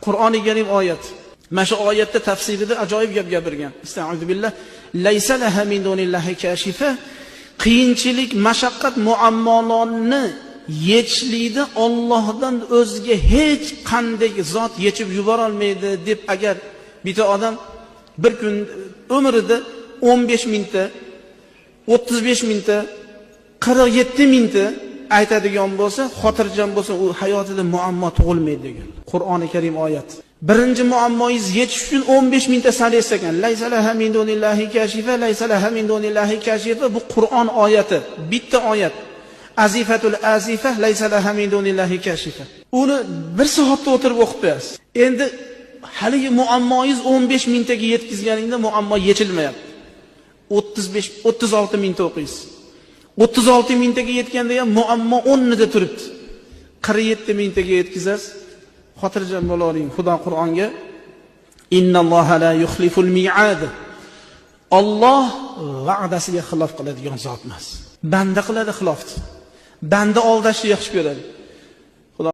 Qur'oni Karim oyat. Mana shu oyatda tafsirida ajoyib gap gapirgan. Astagfirullah. Laysa laha min dunillahi kashifa. Qiyinchilik, mashaqqat, muammolarni yechishlikda Allohdan o'zga hech qanday zot yechib yubora olmaydi deb agar bitta odam bir kun umrida 15 mingta, 35 mingta, 47 mingta aytadigan bo'lsa, xotirjam bo'lsa, u hayotida muammo tug'ilmaydi degan. Qur'oni Karim oyat. Birinchi muammoingiz yechish uchun 15 mingta salaysiz ekan. Laysa laha min dunillahi kashifa, laysa laha min dunillahi kashifa. Bu Qur'on oyati, bitta oyat. Azifatul azifa laysa laha min dunillahi kashifa. Uni bir soatda o'tirib o'qib qo'yasiz. Endi haligi muammoingiz 15 mingtaga yetkazganingda muammo yechilmayapti. 36 mingta o'qiysiz. 36 mingtaga yetganda ham muammo 10 nida turibdi. 47 mingtaga yetkazasiz. Xotirjam bo'lavering. Xudo Qur'onga innalloha la yuxliful mi'ad. Alloh va'dasiga xilof qiladigan zot emas. Banda qiladi xilofni. Banda aldashni yaxshi ko'radi.